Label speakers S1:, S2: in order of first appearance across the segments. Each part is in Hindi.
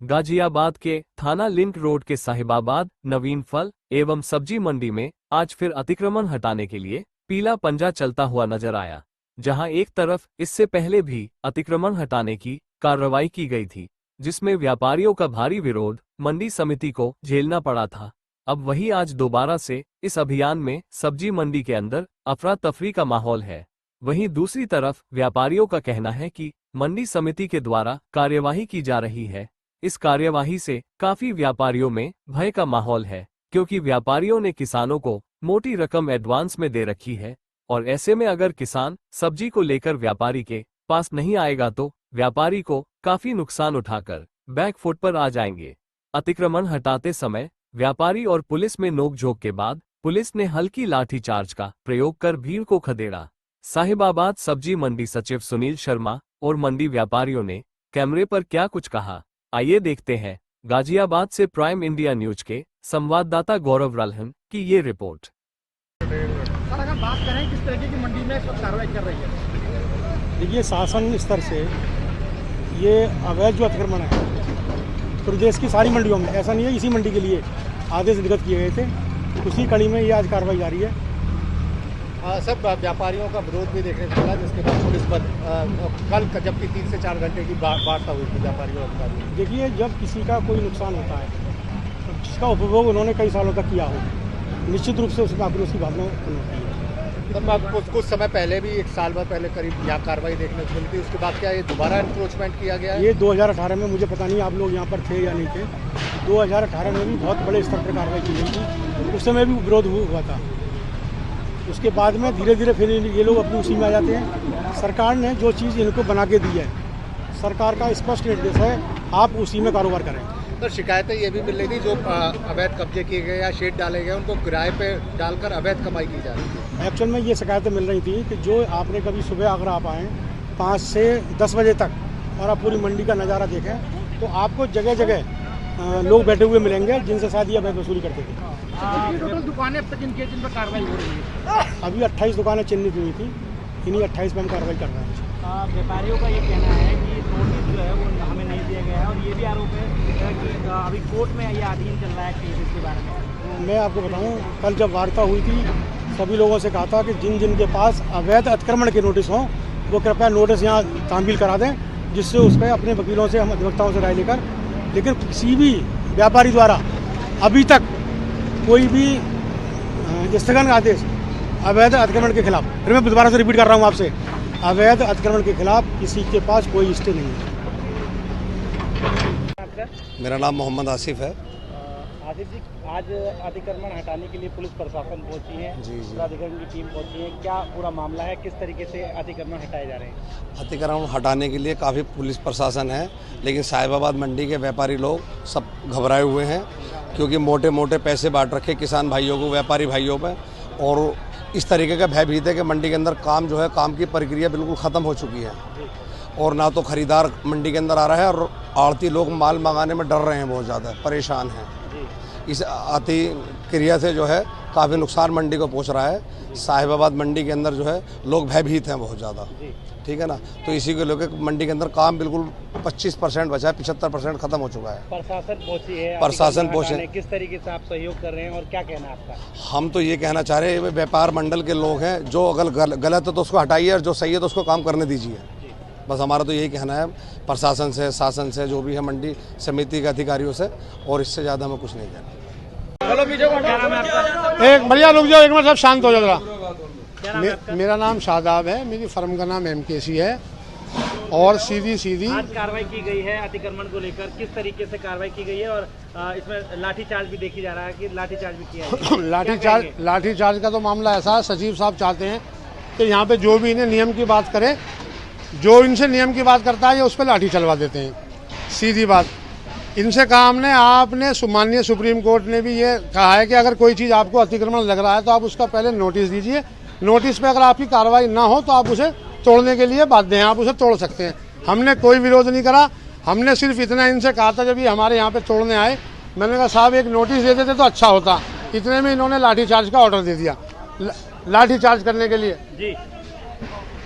S1: गाजियाबाद के थाना लिंक रोड के साहिबाबाद नवीन फल एवं सब्जी मंडी में आज फिर अतिक्रमण हटाने के लिए पीला पंजा चलता हुआ नजर आया, जहां एक तरफ इससे पहले भी अतिक्रमण हटाने की कार्रवाई की गई थी, जिसमें व्यापारियों का भारी विरोध मंडी समिति को झेलना पड़ा था। अब वही आज दोबारा से इस अभियान में सब्जी मंडी के अंदर अफरा तफरी का माहौल है। वहीं दूसरी तरफ व्यापारियों का कहना है कि मंडी समिति के द्वारा कार्यवाही की जा रही है। इस कार्यवाही से काफी व्यापारियों में भय का माहौल है, क्योंकि व्यापारियों ने किसानों को मोटी रकम एडवांस में दे रखी है और ऐसे में अगर किसान सब्जी को लेकर व्यापारी के पास नहीं आएगा तो व्यापारी को काफी नुकसान उठाकर बैक फुट पर आ जाएंगे। अतिक्रमण हटाते समय व्यापारी और पुलिस में नोकझोंक के बाद पुलिस ने हल्की लाठीचार्ज का प्रयोग कर भीड़ को खदेड़ा। साहिबाबाद सब्जी मंडी सचिव सुनील शर्मा और मंडी व्यापारियों ने कैमरे पर क्या कुछ कहा, आइए देखते हैं। गाजियाबाद से प्राइम इंडिया न्यूज के संवाददाता गौरव रल्हन की ये रिपोर्ट।
S2: सर, अगर बात करें किस तरीके की मंडी में कार्रवाई कर रही है?
S3: देखिए, शासन स्तर से ये अवैध जो अतिक्रमण है प्रदेश की सारी मंडियों में, ऐसा नहीं है इसी मंडी के लिए आदेश निर्गत किए गए थे, उसी कड़ी में ये आज कार्रवाई जारी है।
S2: सब व्यापारियों का विरोध भी देखने को मिला, जिसके बाद पुलिस पर कल जबकि 3 से 4 घंटे की वार्ता हुई थी व्यापारियों और।
S3: देखिए, जब किसी का कोई नुकसान होता है जिसका उपभोग उन्होंने कई सालों तक किया हो, निश्चित रूप से उसमें आक्रोश की भावना उत्पन्न होती है।
S2: तब कुछ समय पहले भी 1 साल भर पहले करीब यहाँ कार्रवाई देखने को मिली थी, उसके बाद क्या ये दोबारा इंक्रोचमेंट किया गया है?
S3: ये 2018 में, मुझे पता नहीं आप लोग यहाँ पर थे या नहीं थे, 2018 में भी बहुत बड़े स्तर पर कार्रवाई की गई थी, उस समय भी विरोध हुआ था। उसके बाद में धीरे धीरे फिर ये लोग अपनी उसी में आ जाते हैं। सरकार ने जो चीज़ इनको बना के दी है, सरकार का स्पष्ट निर्देश है, आप उसी में कारोबार करें।
S2: तो शिकायतें ये भी मिल रही थी जो अवैध कब्जे किए गए या शेड डाले गए उनको किराए पे डालकर अवैध कमाई की जा रही थी।
S3: एक्चुअल में ये शिकायतें मिल रही थी कि जो आपने कभी सुबह अगर आप आएँ 5 से 10 बजे तक और आप पूरी मंडी का नज़ारा देखें तो आपको जगह जगह लोग बैठे हुए मिलेंगे जिनसे शायद ये अवैध वसूली करते थे।
S2: टोटल दुकानें अब तक जिन पर कार्रवाई हो रही है?
S3: अभी 28 दुकानें चिन्हित हुई थी, इन्हीं 28 में हम कार्रवाई कर रहे हैं।
S4: व्यापारियों का ये कहना है कि नोटिस जो है वो हमें नहीं दिया गया है और ये भी आरोप है कि अभी कोर्ट में ये अधीन चल रहा है केस इसके बारे में।
S3: मैं आपको बताऊं, कल जब वार्ता हुई थी सभी लोगों से कहा था कि जिन जिन के पास अवैध अतिक्रमण के नोटिस हों वो कृपया नोटिस यहाँ तामील करा दें, जिससे उस पर अपने वकीलों से, हम अधिवक्ताओं से राय लेकर, लेकिन किसी भी व्यापारी द्वारा अभी तक कोई भी स्थगन आदेश अवैध अतिक्रमण के खिलाफ, फिर मैं दोबारा से रिपीट कर रहा हूँ आपसे, अवैध अतिक्रमण के खिलाफ किसी के पास कोई स्टे नहीं है।
S5: मेरा नाम मोहम्मद आसिफ है।
S4: आसिफ जी, आज अतिक्रमण हटाने के लिए पुलिस प्रशासन पहुंची है, प्राधिकरण की टीम पहुंची है, क्या पूरा मामला है, किस तरीके से अतिक्रमण हटाए जा रहे हैं?
S5: अतिक्रमण हटाने के लिए काफ़ी पुलिस प्रशासन है, लेकिन साहिबाबाद मंडी के व्यापारी लोग सब घबराए हुए हैं, क्योंकि मोटे मोटे पैसे बांट रखे किसान भाइयों को, व्यापारी भाइयों पर, और इस तरीके का भयभीत है कि मंडी के अंदर काम जो है, काम की प्रक्रिया बिल्कुल ख़त्म हो चुकी है और ना तो खरीदार मंडी के अंदर आ रहा है और आड़ती लोग माल मंगाने में डर रहे हैं, बहुत ज़्यादा परेशान हैं। इस अतिक्रिया से जो है काफ़ी नुकसान मंडी को पहुंच रहा है। साहिबाबाद मंडी के अंदर जो है लोग भयभीत हैं बहुत ज़्यादा, ठीक है ना, तो इसी को लेकर मंडी के अंदर काम बिल्कुल 25% बचा है, 75% खत्म हो चुका है।
S4: प्रशासन पहुंची है,
S5: प्रशासन पहुंचे,
S4: किस तरीके से आप सहयोग कर रहे हैं और क्या कहना है आपका?
S5: हम तो ये कहना चाह रहे हैं, व्यापार मंडल के लोग हैं, जो अगर गलत है तो उसको हटाइए और जो सही है तो उसको काम करने दीजिए। बस हमारा तो यही कहना है प्रशासन से, शासन से, जो भी है मंडी समिति के अधिकारियों से, और इससे ज़्यादा हमें कुछ नहीं कहना।
S3: एक बढ़िया लोग जो एक मिनट सब शांत हो जाएगा। मेरा नाम शादाब है, मेरी फर्म का नाम MKC है, और सीधी
S4: आज कार्रवाई की गई है अतिक्रमण को लेकर, किस तरीके से कार्रवाई की गई है और इसमें लाठीचार्ज भी देखी जा रहा है कि लाठीचार्ज भी किया है?
S3: लाठीचार्ज का तो मामला ऐसा है, सचिव साहब चाहते हैं कि यहाँ पे जो भी इन्हें नियम की बात करे, जो इनसे नियम की बात करता है ये उस पर लाठी चलवा देते हैं। सीधी बात, इनसे कहा हमने, आपने माननीय सुप्रीम कोर्ट ने भी ये कहा है कि अगर कोई चीज़ आपको अतिक्रमण लग रहा है तो आप उसका पहले नोटिस दीजिए, नोटिस पे अगर आपकी कार्रवाई ना हो तो आप उसे तोड़ने के लिए बाध्य हैं, आप उसे तोड़ सकते हैं। हमने कोई विरोध नहीं करा, हमने सिर्फ इतना इनसे कहा था, जब ये हमारे यहाँ पे तोड़ने आए, मैंने कहा साहब एक नोटिस दे देते तो अच्छा होता, इतने में इन्होंने लाठीचार्ज का ऑर्डर दे दिया। लाठीचार्ज करने के लिए
S4: जी,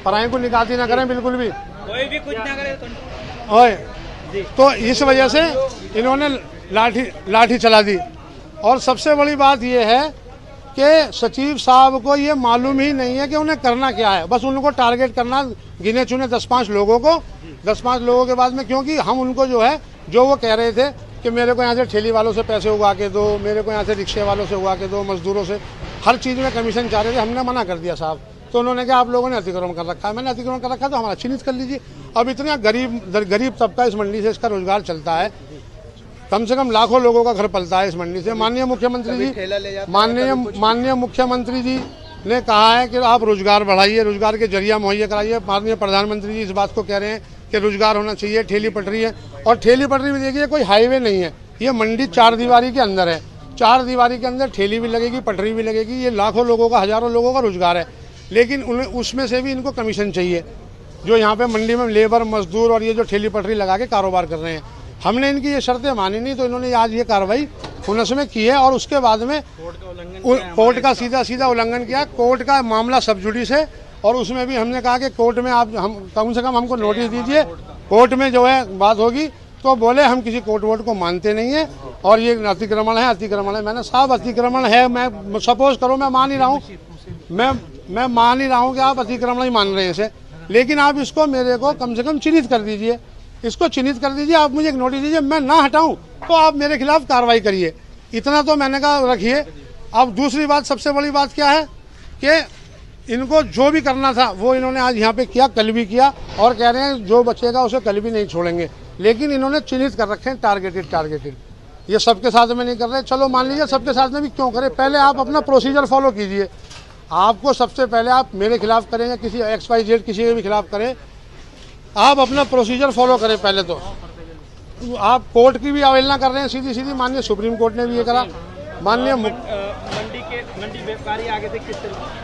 S3: पराई को निकासी ना करें बिल्कुल भी,
S4: कोई भी कुछ ना करे।
S3: ओए तो इस वजह से इन्होंने लाठी चला दी। और सबसे बड़ी बात यह है कि सचिव साहब को ये मालूम ही नहीं है कि उन्हें करना क्या है। बस उनको टारगेट करना, गिने चुने 10-5 लोगों को, 10-5 लोगों के बाद में, क्योंकि हम उनको जो है, जो वो कह रहे थे कि मेरे को यहाँ से ठेली वालों से पैसे उगा के दो, मेरे को यहाँ से रिक्शे वालों से उगा के दो, मजदूरों से, हर चीज़ में कमीशन चाह रहे थे। हमने मना कर दिया साहब। तो उन्होंने कहा आप लोगों ने अतिक्रमण कर रखा है। मैंने अतिक्रमण कर रखा तो हमारा चिन्हित कर लीजिए। अब इतना गरीब तबका इस मंडी से इसका रोजगार चलता है, कम से कम लाखों लोगों का घर पलता है इस मंडी से। माननीय मुख्यमंत्री जी ने कहा है कि आप रोजगार बढ़ाइए, रोजगार के जरिया मुहैया कराइए। माननीय प्रधानमंत्री जी इस बात को कह रहे हैं कि रोजगार होना चाहिए। ठेली पटरी है, और ठेली पटरी भी देखिए कोई हाईवे नहीं है, ये मंडी 4 दीवारी के अंदर है। 4 दीवारी के अंदर ठेली भी लगेगी, पटरी भी लगेगी। ये लाखों लोगों का, हजारों लोगों का रोजगार है, लेकिन उसमें से भी इनको कमीशन चाहिए, जो यहाँ पे मंडी में लेबर, मजदूर और ये जो ठेली पटरी लगा के कारोबार कर रहे हैं। हमने इनकी ये शर्तें मानी नहीं, तो इन्होंने आज ये कार्रवाई पुनः में की है। और उसके बाद में कोर्ट का सीधा उल्लंघन किया। कोर्ट का मामला सब जुडिस है, और उसमें भी हमने कहा कि कोर्ट में आप हम कम से कम हमको नोटिस दीजिए, कोर्ट में जो है बात होगी। तो बोले हम किसी कोर्ट वोट को मानते नहीं है, और ये अतिक्रमण है। मैंने साहब अतिक्रमण है, मैं सपोज करो मैं मान ही रहा हूँ, मैं मान ही रहा हूँ कि आप अतिक्रमण ही मान रहे हैं इसे, लेकिन आप इसको मेरे को कम से कम चिन्हित कर दीजिए, इसको चिन्हित कर दीजिए। आप मुझे एक नोटिस दीजिए, मैं ना हटाऊं तो आप मेरे खिलाफ कार्रवाई करिए। इतना तो मैंने कहा रखिए। अब दूसरी बात, सबसे बड़ी बात क्या है कि इनको जो भी करना था वो इन्होंने आज यहाँ पे किया, कल भी किया, और कह रहे हैं जो बचेगा उसे कल भी नहीं छोड़ेंगे। लेकिन इन्होंने चिन्हित कर रखे हैं, टारगेटेड। ये सबके साथ में नहीं कर रहे। चलो मान लीजिए सबके साथ में भी क्यों करें, पहले आप अपना प्रोसीजर फॉलो कीजिए। आपको सबसे पहले आप मेरे खिलाफ करेंगे, किसी XYZ किसी के भी खिलाफ करें, आप अपना प्रोसीजर फॉलो करें। पहले तो आप कोर्ट की भी अवहेलना कर रहे हैं सीधी। माननीय सुप्रीम कोर्ट ने भी ये करा। माननीय
S4: मंडी व्यापारी आगे से किस तरह